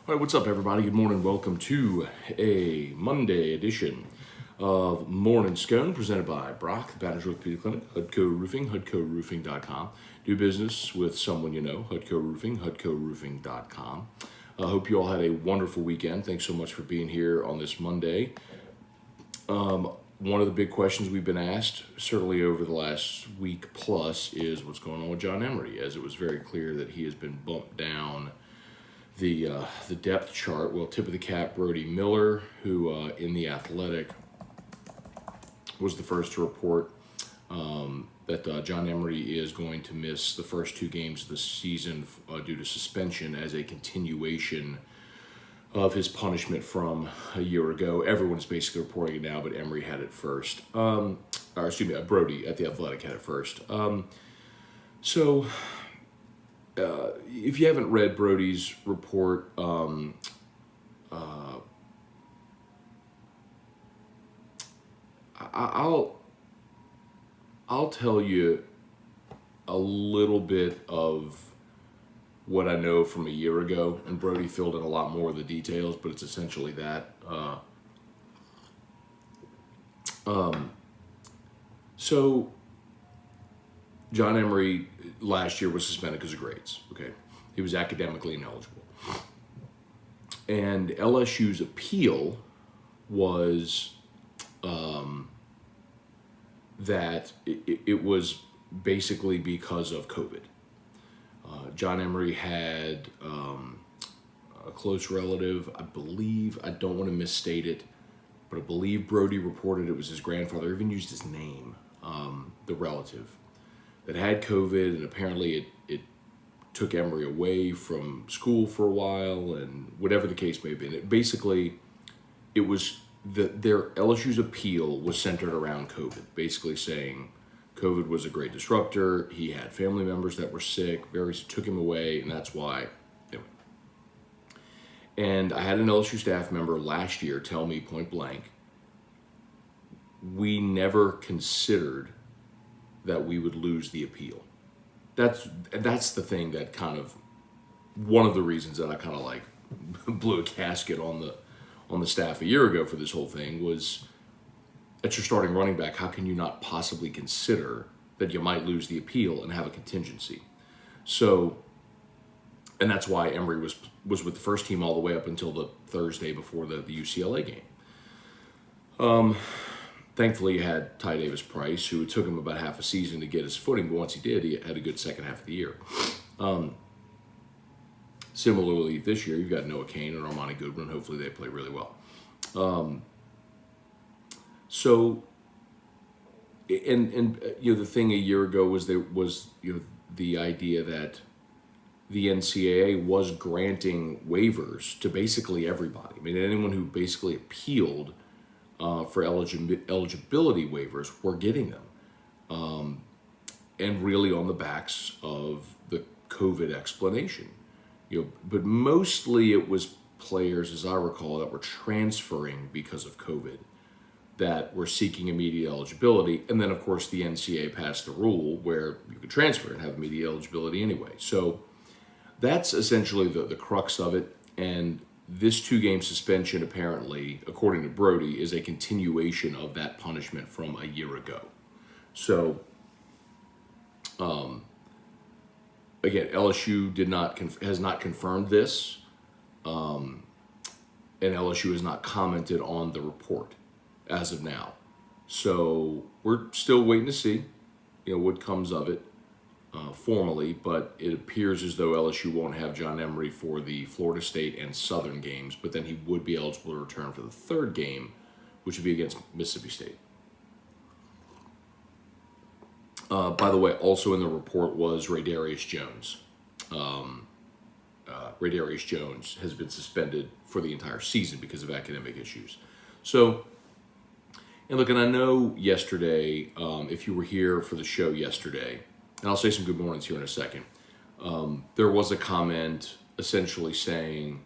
All right, what's up, everybody? Good morning. Welcome to a Monday edition of Morning Scone, presented by Brock, the Baton Rouge Beauty Clinic, Hudco Roofing, HudcoRoofing.com. Do business with someone you know, Hudco Roofing, HudcoRoofing.com. I hope you all had a wonderful weekend. Thanks so much for being here on this Monday. One of the big questions we've been asked, certainly over the last week plus, is what's going on with John Emery, as it was very clear that he has been bumped down the depth chart. Well, tip of the cap, Brody Miller, who in The Athletic was the first to report that John Emery is going to miss the first 2 games of the season due to suspension as a continuation of his punishment from a year ago. Everyone's basically reporting it now, but Emery had it first. Brody at The Athletic had it first. If you haven't read Brody's report, I'll tell you a little bit of what I know from a year ago, and Brody filled in a lot more of the details, but it's essentially that. So John Emery last year was suspended because of grades. Okay, he was academically ineligible, and LSU's appeal was that it was basically because of COVID. John Emery had a close relative, I believe, I don't want to misstate it, but I believe Brody reported it was his grandfather, even used his name, the relative, that had COVID, and apparently it took Emery away from school for a while, and whatever the case may have been. It was their LSU's appeal was centered around COVID, basically saying COVID was a great disruptor. He had family members that were sick. Various took him away, and that's why. Anyway. And I had an LSU staff member last year tell me point blank, we never considered that we would lose the appeal. That's the thing that kind of, one of the reasons that I kind of like blew a gasket on the staff a year ago for this whole thing was, at your starting running back, how can you not possibly consider that you might lose the appeal and have a contingency? So, and that's why Emery was with the first team all the way up until the Thursday before the UCLA game. Thankfully, you had Ty Davis-Price, who it took him about half a season to get his footing, but once he did, he had a good second half of the year. Similarly, this year, you've got Noah Cain and Armani Goodwin. Hopefully, they play really well. So, the thing a year ago was the idea that the NCAA was granting waivers to basically everybody. I mean, anyone who basically appealed for eligibility waivers were getting them, and really on the backs of the COVID explanation. But mostly it was players, as I recall, that were transferring because of COVID, that were seeking immediate eligibility. And then, of course, the NCAA passed the rule where you could transfer and have immediate eligibility anyway. So that's essentially the crux of it. And this 2-game suspension, apparently, according to Brody, is a continuation of that punishment from a year ago. So, again, LSU has not confirmed this, and LSU has not commented on the report as of now. So we're still waiting to see, what comes of it formally, but it appears as though LSU won't have John Emery for the Florida State and Southern games, but then he would be eligible to return for the 3rd game, which would be against Mississippi State. By the way, also in the report was Redshirt Jones. Redshirt Jones has been suspended for the entire season because of academic issues. So, and look, and I know yesterday, if you were here for the show yesterday, and I'll say some good mornings here in a second, there was a comment essentially saying,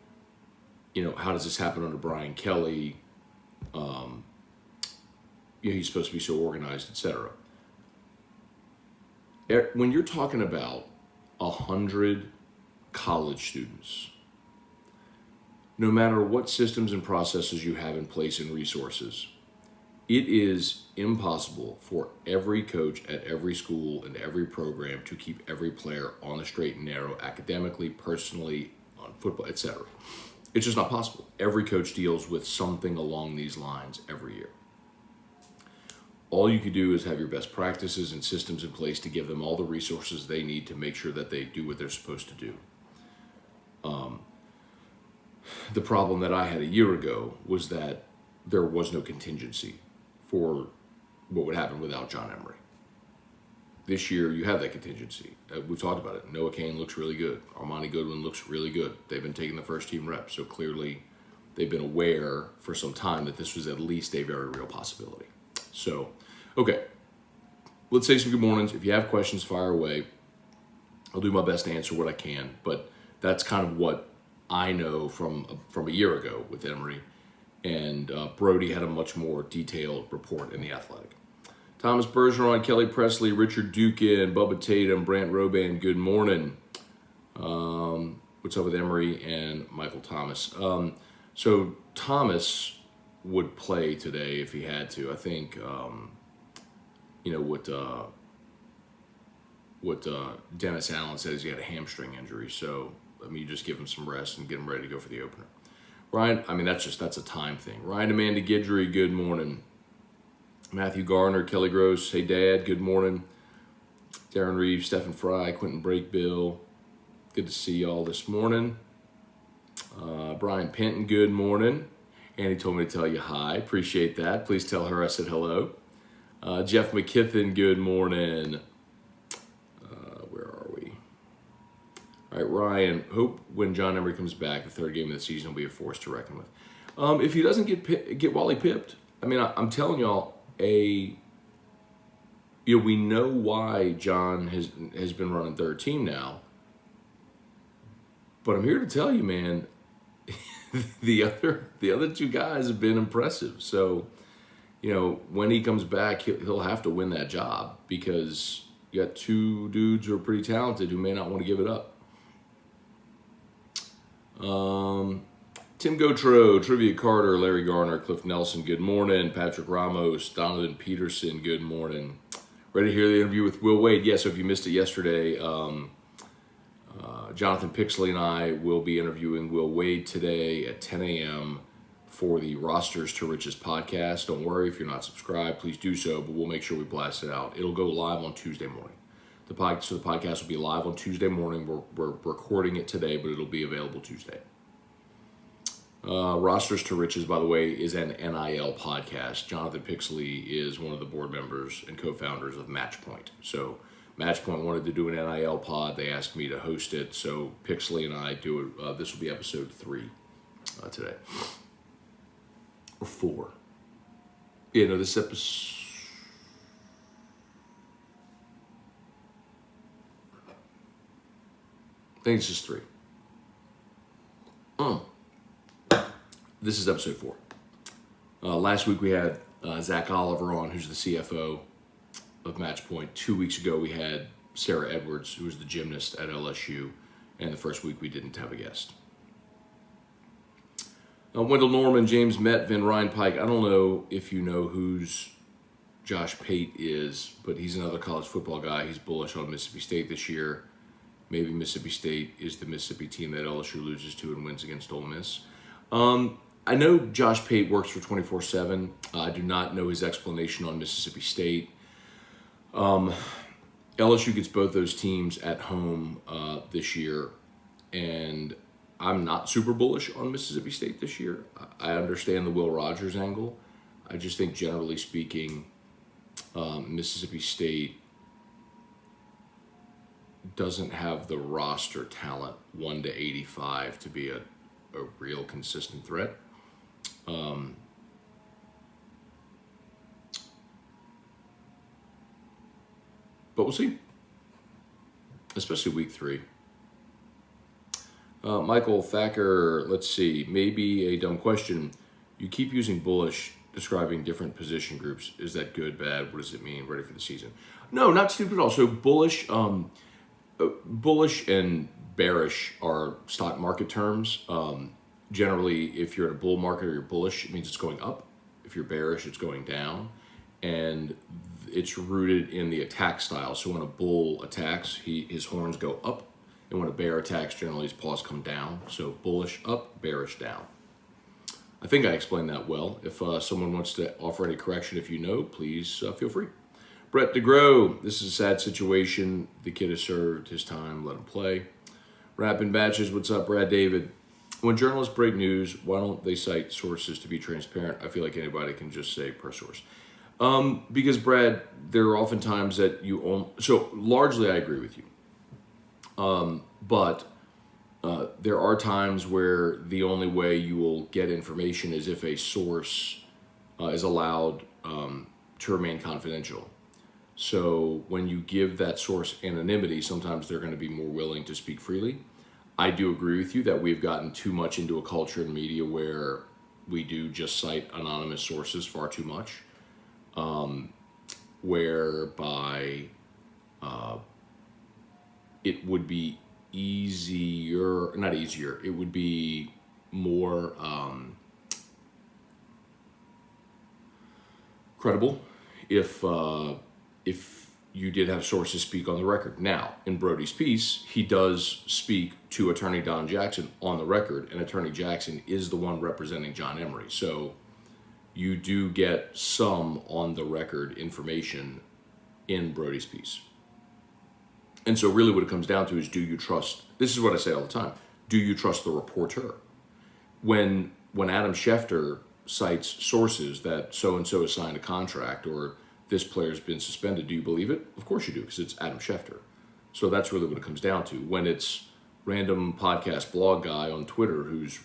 how does this happen under Brian Kelly? He's supposed to be so organized, etc. When you're talking about 100 college students no matter what systems and processes you have in place and resources, it is impossible for every coach at every school and every program to keep every player on the straight and narrow academically, personally, on football, etc. It's just not possible. Every coach deals with something along these lines every year. All you could do is have your best practices and systems in place to give them all the resources they need to make sure that they do what they're supposed to do. The problem that I had a year ago was that there was no contingency for what would happen without John Emery. This year, you have that contingency. We've talked about it. Noah Cain looks really good. Armani Goodwin looks really good. They've been taking the first team reps, so clearly they've been aware for some time that this was at least a very real possibility. So, okay, let's say some good mornings. If you have questions, fire away. I'll do my best to answer what I can, but that's kind of what I know from a year ago with Emery, and Brody had a much more detailed report in The Athletic. Thomas Bergeron, Kelly Presley, Richard Dukin, Bubba Tatum, Brant Roban, good morning. What's up with Emery and Michael Thomas? So Thomas would play today if he had to. I think, what Dennis Allen says, he had a hamstring injury, so let me just give him some rest and get him ready to go for the opener. Ryan, that's a time thing. Ryan Amanda Guidry, good morning. Matthew Garner, Kelly Gross, hey Dad, good morning. Darren Reeves, Stephen Fry, Quentin Brakebill, good to see y'all this morning. Brian Penton, good morning. Annie told me to tell you hi, appreciate that. Please tell her I said hello. Jeff McKithen, good morning. Where are we? All right, Ryan, hope when John Emery comes back, the third game of the season will be a force to reckon with. If he doesn't get Wally pipped, I mean, I'm telling y'all, we know why John has been running third team now, but I'm here to tell you, man, the other two guys have been impressive. So, when he comes back, he'll have to win that job because you got two dudes who are pretty talented who may not want to give it up. Tim Gotro, Trivia Carter, Larry Garner, Cliff Nelson, good morning. Patrick Ramos, Donovan Peterson, good morning. Ready to hear the interview with Will Wade? Yes, so if you missed it yesterday, Jonathan Pixley and I will be interviewing Will Wade today at 10 a.m. for the Rosters to Riches podcast. Don't worry, if you're not subscribed, please do so, but we'll make sure we blast it out. It'll go live on Tuesday morning. The podcast will be live on Tuesday morning. We're recording it today, but it'll be available Tuesday. Rosters to Riches, by the way, is an NIL podcast. Jonathan Pixley is one of the board members and co-founders of Matchpoint. So Matchpoint wanted to do an NIL pod. They asked me to host it. So Pixley and I do it. This will be episode 3 today. Or 4. Yeah, no, this episode... I think it's just 3. This is episode 4. Last week we had Zach Oliver on, who's the CFO of Matchpoint. 2 weeks ago we had Sarah Edwards, who was the gymnast at LSU. And the first week we didn't have a guest. Wendell Norman, James Metvin, Ryan Pike. I don't know if you know who's Josh Pate is, but he's another college football guy. He's bullish on Mississippi State this year. Maybe Mississippi State is the Mississippi team that LSU loses to and wins against Ole Miss. I know Josh Pate works for 24/7. I do not know his explanation on Mississippi State. LSU gets both those teams at home this year, and I'm not super bullish on Mississippi State this year. I understand the Will Rogers angle. I just think, generally speaking, Mississippi State doesn't have the roster talent 1 to 85 to be a real consistent threat. But we'll see, especially week 3. Michael Thacker, let's see, maybe a dumb question. You keep using bullish describing different position groups. Is that good, bad? What does it mean? Ready for the season? No, not stupid at all. So bullish and bearish are stock market terms. generally, if you're in a bull market or you're bullish, it means it's going up. If you're bearish, it's going down. And it's rooted in the attack style. So when a bull attacks, his horns go up. And when a bear attacks, generally his paws come down. So bullish up, bearish down. I think I explained that well. If someone wants to offer any correction, if you know, please feel free. Brett DeGrow, this is a sad situation. The kid has served his time, let him play. Rapping Batches, what's up, Brad David? When journalists break news, why don't they cite sources to be transparent? I feel like anybody can just say per source. Because, Brad, there are often times that you own... So, largely I agree with you. But there are times where the only way you will get information is if a source is allowed to remain confidential. So when you give that source anonymity, sometimes they're going to be more willing to speak freely. I do agree with you that we've gotten too much into a culture in media where we do just cite anonymous sources far too much, whereby it would be not easier, it would be more credible if you did have sources speak on the record. Now, in Brody's piece, he does speak to Attorney Don Jackson on the record, and Attorney Jackson is the one representing John Emery. So you do get some on the record information in Brody's piece. And so really what it comes down to is, do you trust, this is what I say all the time, do you trust the reporter? When Adam Schefter cites sources that so-and-so has signed a contract or this player's been suspended, do you believe it? Of course you do, because it's Adam Schefter. So that's really what it comes down to. When it's random podcast blog guy on Twitter who's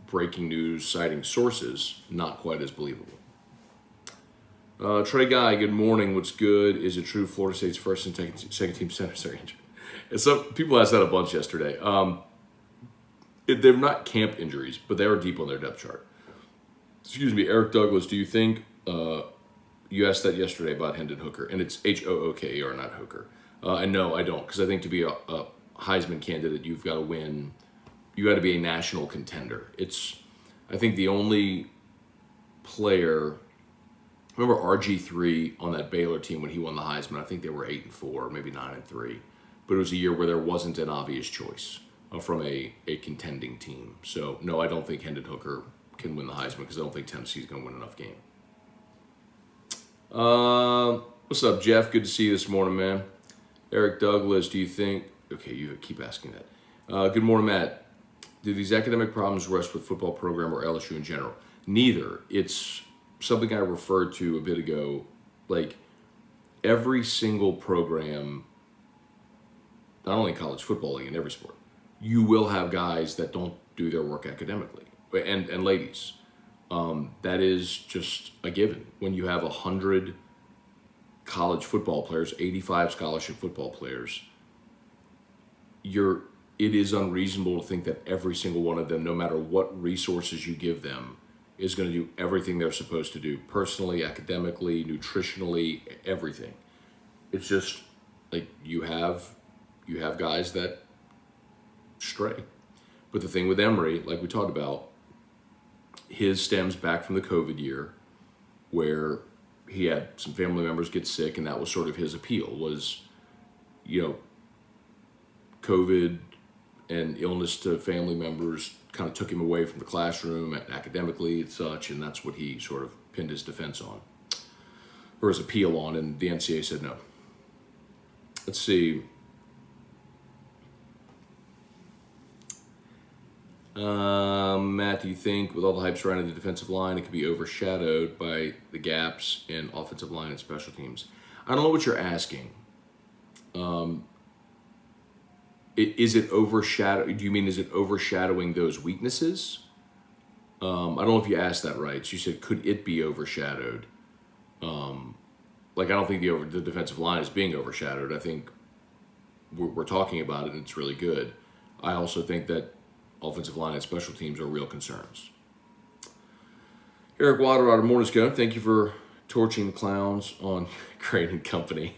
breaking news, citing sources, not quite as believable. Trey Guy, good morning. What's good? Is it true Florida State's first and second team centers are injured? And some people asked that a bunch yesterday. They're not camp injuries, but they are deep on their depth chart. Excuse me, Eric Douglas, do you think, you asked that yesterday about Hendon Hooker, and it's Hooker, not Hooker. And no, I don't, because I think to be a Heisman candidate, you've got to win. You got to be a national contender. I think the only player... Remember RG3 on that Baylor team when he won the Heisman? I think they were 8-4, maybe 9-3. But it was a year where there wasn't an obvious choice from a contending team. So, no, I don't think Hendon Hooker can win the Heisman because I don't think Tennessee's going to win enough game. What's up, Jeff? Good to see you this morning, man. Eric Douglas, do you think... Okay, you keep asking that. Good morning, Matt. Do these academic problems rest with football program or LSU in general? Neither. It's... something I referred to a bit ago, like every single program, not only in college football league, in every sport, you will have guys that don't do their work academically, and ladies. That is just a given. When you have 100 college football players, 85 scholarship football players, it is unreasonable to think that every single one of them, no matter what resources you give them, is going to do everything they're supposed to do, personally, academically, nutritionally, everything. It's just like you have guys that stray. But the thing with Emery, like we talked about, his stems back from the COVID year where he had some family members get sick, and that was sort of his appeal was, COVID and illness to family members kind of took him away from the classroom academically and such, and that's what he sort of pinned his defense on, or his appeal on, and the NCAA said no. Let's see. Matt, do you think with all the hype surrounding the defensive line, it could be overshadowed by the gaps in offensive line and special teams? I don't know what you're asking. Is it overshadowing? Do you mean, is it overshadowing those weaknesses? I don't know if you asked that right. So you said, could it be overshadowed? I don't think the defensive line is being overshadowed. I think we're talking about it, and it's really good. I also think that offensive line and special teams are real concerns. Eric Water out of Morning Scone, thank you for torching the clowns on Crane and Company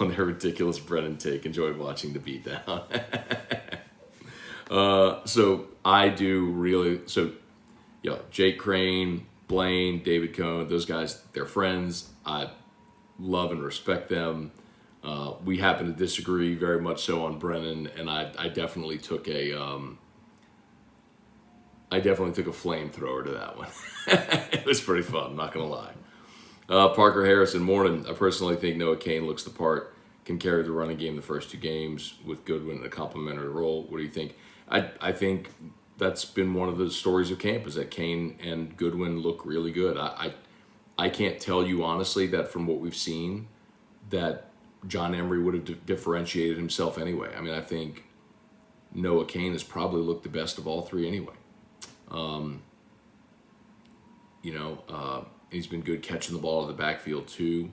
on their ridiculous bread and take. Enjoyed watching the beatdown. So I do really, so, yeah, Jake Crane, Blaine, David Cohn, those guys, they're friends. I love and respect them. We happen to disagree very much so on Brennan, and I definitely took a flamethrower to that one. It was pretty fun, I'm not gonna lie. Parker Harrison, morning. I personally think Noah Cain looks the part, can carry the running game the first 2 games with Goodwin in a complementary role. What do you think? I think that's been one of the stories of camp, is that Cain and Goodwin look really good. I can't tell you honestly that from what we've seen that John Emery would have differentiated himself anyway. I mean, I think Noah Cain has probably looked the best of all 3 anyway. He's been good catching the ball in the backfield too.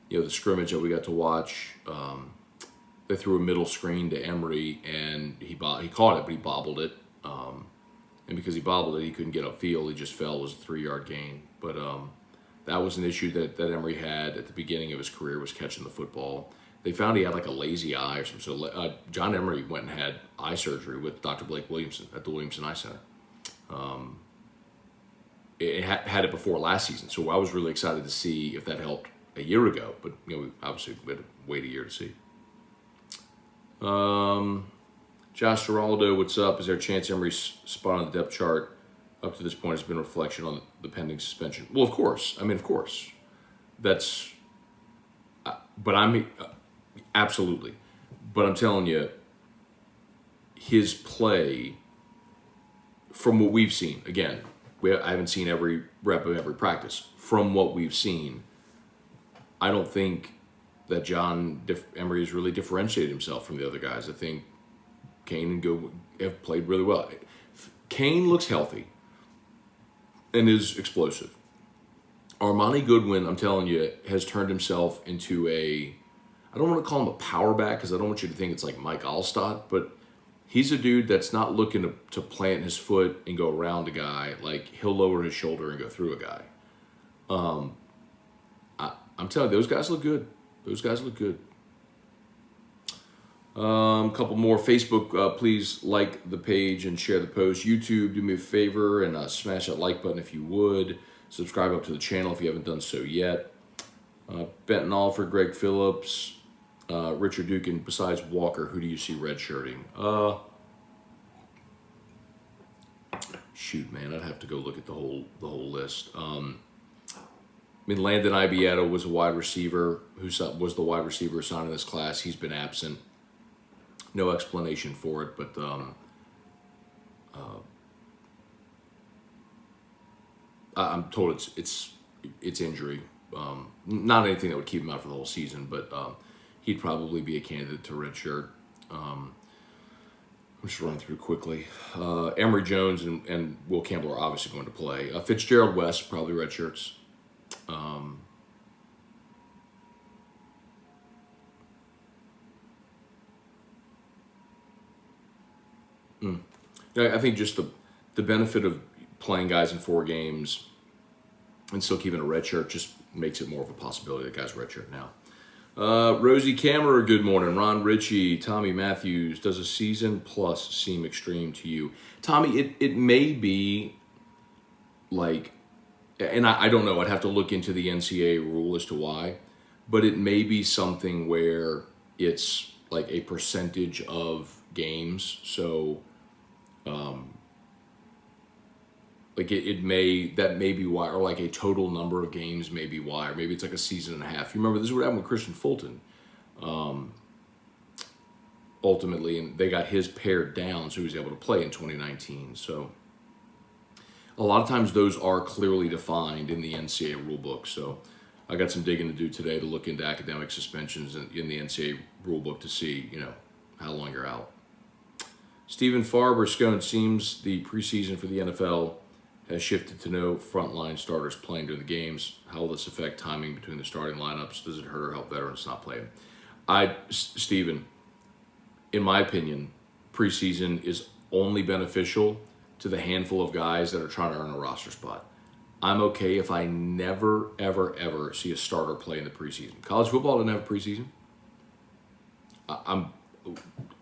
The scrimmage that we got to watch, they threw a middle screen to Emery, and he caught it, but he bobbled it. And because he bobbled it, he couldn't get upfield. He just fell. It was a 3-yard gain. But that was an issue that Emery had at the beginning of his career, was catching the football. They found he had like a lazy eye or something. So John Emery went and had eye surgery with Dr. Blake Williamson at the Williamson Eye Center. It had it before last season, so I was really excited to see if that helped a year ago. But obviously we had to wait a year to see. Josh Geraldo, what's up? Is there a chance Emery's spot on the depth chart up to this point has been a reflection on the pending suspension? Well, of course. I mean, of course. That's. But absolutely. But I'm telling you, his play, from what we've seen, again, I haven't seen every rep of every practice. From what we've seen, I don't think that John Emery has really differentiated himself from the other guys. I think Cain and Goodwin have played really well. Cain looks healthy and is explosive. Armani Goodwin, I'm telling you, has turned himself into I don't want to call him a power back because I don't want you to think it's like Mike Allstott, but he's a dude that's not looking to plant his foot and go around a guy. Like, he'll lower his shoulder and go through a guy. I'm telling you, those guys look good. Those guys look good. A couple more. Facebook, please like the page and share the post. YouTube, do me a favor and smash that like button if you would. Subscribe up to the channel if you haven't done so yet. Benton Alford, Greg Phillips, Richard Duke, and besides Walker, who do you see redshirting? Shoot, man, I'd have to go look at the whole list. Landon Ibieta was a wide receiver who was the wide receiver assigned in this class. He's been absent. No explanation for it, but I'm told it's injury. Not anything that would keep him out for the whole season, but he'd probably be a candidate to redshirt. I'm just running through quickly. Emery Jones and Will Campbell are obviously going to play. Fitzgerald West, probably redshirts. I think just the benefit of playing guys in 4 games and still keeping a redshirt just makes it more of a possibility that guys redshirt now. Rosie Kammerer, good morning. Ron Ritchie, Tommy Matthews, does a season plus seem extreme to you? Tommy, it may be like, and I don't know, I'd have to look into the NCAA rule as to why, but it may be something where it's like a percentage of games. So, like that may be why, or like a total number of games may be why, or maybe it's like a season and a half. You remember this is what happened with Christian Fulton, ultimately, and they got his pared down so he was able to play in 2019. So a lot of times those are clearly defined in the NCAA rule book. So I got some digging to do today to look into academic suspensions in the NCAA rule book to see, how long you're out. Stephen Farber, Scone, seems the preseason for the NFL has shifted to no frontline starters playing during the games. How will this affect timing between the starting lineups? Does it hurt or help veterans not playing? Stephen, in my opinion, preseason is only beneficial to the handful of guys that are trying to earn a roster spot. I'm okay if I never, ever, ever see a starter play in the preseason. College football doesn't have a preseason.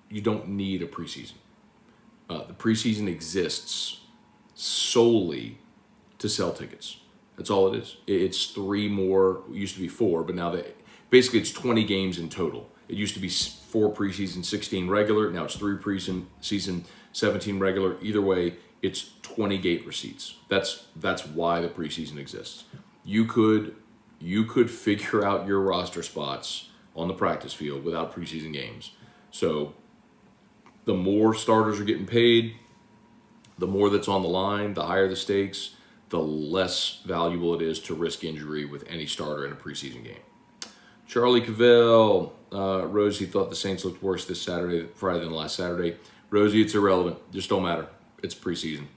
You don't need a preseason. The preseason exists solely to sell tickets. That's all it is. It's 3 more. It used to be 4, but now basically it's 20 games in total. It used to be 4 preseason, 16 regular. Now it's 3 preseason, 17 regular. Either way, it's 20 gate receipts. That's why the preseason exists. You could figure out your roster spots on the practice field without preseason games. So the more starters are getting paid, the more that's on the line, the higher the stakes, the less valuable it is to risk injury with any starter in a preseason game. Charlie Cavell, Rosie thought the Saints looked worse this Friday than last Saturday. Rosie, it's irrelevant. Just don't matter. It's preseason.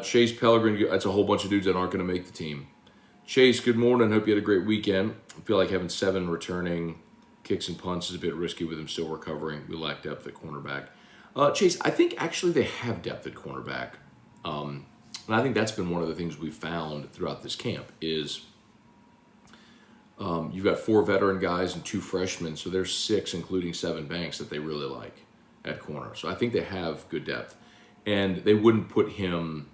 Chase Pellegrin, that's a whole bunch of dudes that aren't going to make the team. Chase, good morning. Hope you had a great weekend. I feel like having 7 returning kicks and punts is a bit risky with him still recovering. We lack depth at cornerback. Chase, I think actually they have depth at cornerback. And I think that's been one of the things we've found throughout this camp is you've got 4 veteran guys and 2 freshmen, so there's 6, including 7 Banks, that they really like at corner. So I think they have good depth. And they wouldn't put him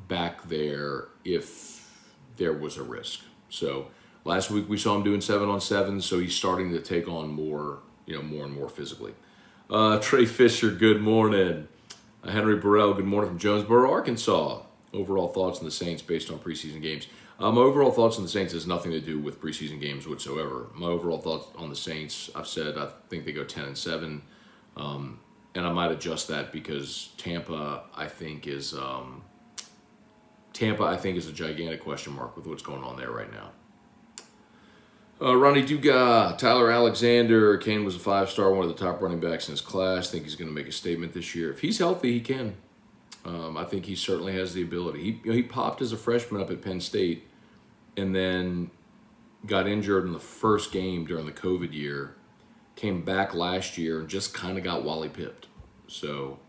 back there if there was a risk. So last week we saw him doing 7-on-7, so he's starting to take on more and more physically. Trey Fisher, good morning. Henry Burrell, good morning from Jonesboro, Arkansas. Overall thoughts on the Saints based on preseason games. My overall thoughts on the Saints has nothing to do with preseason games whatsoever. My overall thoughts on the Saints, I've said I think they go 10-7. And I might adjust that because Tampa, I think, is a gigantic question mark with what's going on there right now. Ronnie Duga, Tyler Alexander. Kane was a 5-star, one of the top running backs in his class. I think he's going to make a statement this year. If he's healthy, he can. I think he certainly has the ability. He popped as a freshman up at Penn State and then got injured in the first game during the COVID year. Came back last year and just kind of got Wally pipped. So,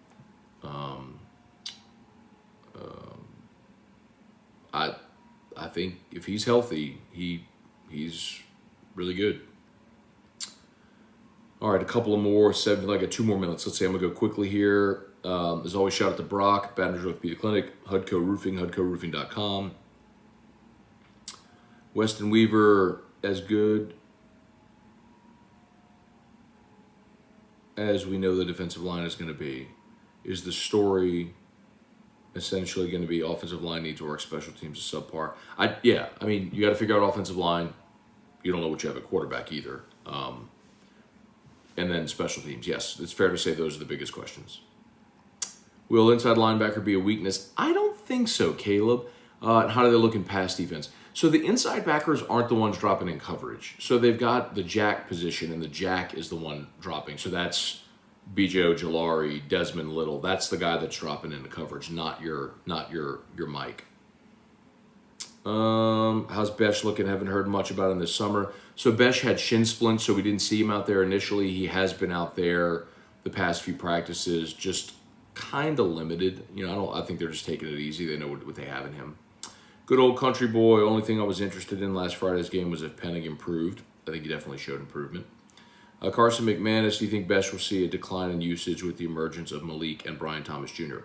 I think if he's healthy, he's really good. All right, a couple of more, 2 more minutes. Let's say I'm gonna go quickly here. As always, shout out to Brock, Baton Rouge Orthopedic Clinic, Hudco Roofing, HudcoRoofing.com. Weston Weaver, as good as we know the defensive line is going to be. Is the story essentially going to be offensive line needs work, special teams is subpar? You got to figure out offensive line. You don't know what you have at quarterback either. And then special teams. Yes, it's fair to say those are the biggest questions. Will inside linebacker be a weakness? I don't think so, Caleb. And how do they look in pass defense? So the inside backers aren't the ones dropping in coverage. So they've got the jack position, and the jack is the one dropping. So that's B.J. Ojolari, Desmond Little. That's the guy that's dropping into coverage, not your Mike. How's Besh looking? Haven't heard much about him this summer. So Besh had shin splints, so we didn't see him out there initially. He has been out there the past few practices, just kind of limited. I think they're just taking it easy. They know what they have in him. Good old country boy. Only thing I was interested in last Friday's game was if Penning improved. I think he definitely showed improvement. Carson McManus, do you think Besh will see a decline in usage with the emergence of Malik and Brian Thomas Jr.?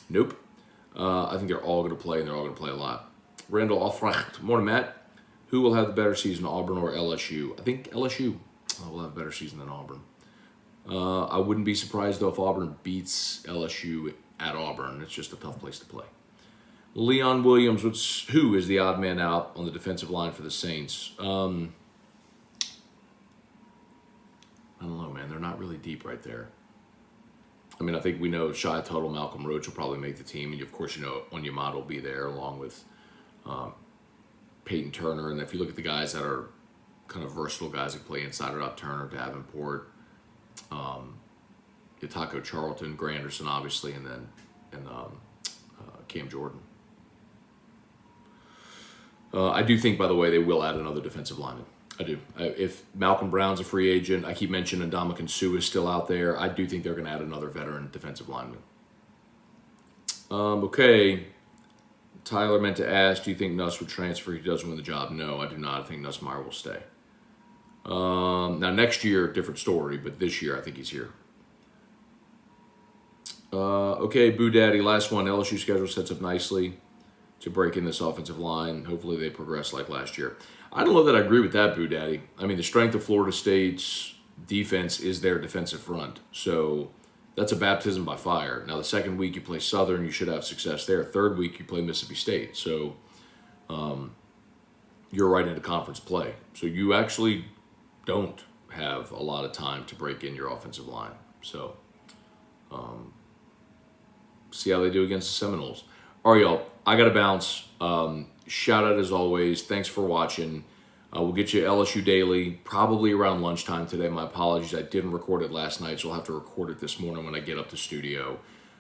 Nope. I think they're all going to play, and they're all going to play a lot. Randall Alfrecht. Morning, Matt. Who will have the better season, Auburn or LSU? I think LSU will have a better season than Auburn. I wouldn't be surprised, though, if Auburn beats LSU at Auburn. It's just a tough place to play. Leon Williams, who is the odd man out on the defensive line for the Saints? I don't know, man. They're not really deep right there. I think we know Shy Tuttle, Malcolm Roach will probably make the team. And, of course, Onyemata will be there along with Peyton Turner. And if you look at the guys that are kind of versatile guys that play inside or out, Turner, Davenport, Taco Charlton, Granderson, obviously, and Cam Jordan. I do think, by the way, they will add another defensive lineman. I do. If Malcolm Brown's a free agent, I keep mentioning Ndamukong Suh is still out there. I do think they're going to add another veteran defensive lineman. Okay. Tyler meant to ask, do you think Nuss would transfer if he doesn't win the job? No, I do not. I think Nussmeier will stay. Now, next year, different story, but this year, I think he's here. Okay, Boo Daddy, last one. LSU schedule sets up nicely to break in this offensive line. Hopefully they progress like last year. I don't know that I agree with that, Boo Daddy. I mean, the strength of Florida State's defense is their defensive front. So that's a baptism by fire. Now, the second week you play Southern, you should have success there. Third week you play Mississippi State. So you're right into conference play. So you actually don't have a lot of time to break in your offensive line. So see how they do against the Seminoles. All right, y'all. I got to bounce. Shout out as always. Thanks for watching. We'll get you LSU Daily probably around lunchtime today. My apologies. I didn't record it last night, so I'll have to record it this morning when I get up to studio.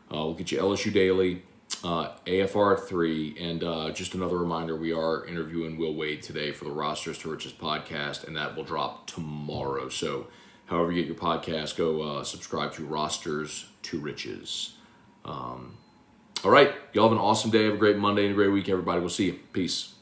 We'll get you LSU Daily, AFR 3, and just another reminder, we are interviewing Will Wade today for the Rosters to Riches podcast, and that will drop tomorrow. So however you get your podcast, go subscribe to Rosters to Riches. All right. Y'all have an awesome day. Have a great Monday and a great week, everybody. We'll see you. Peace.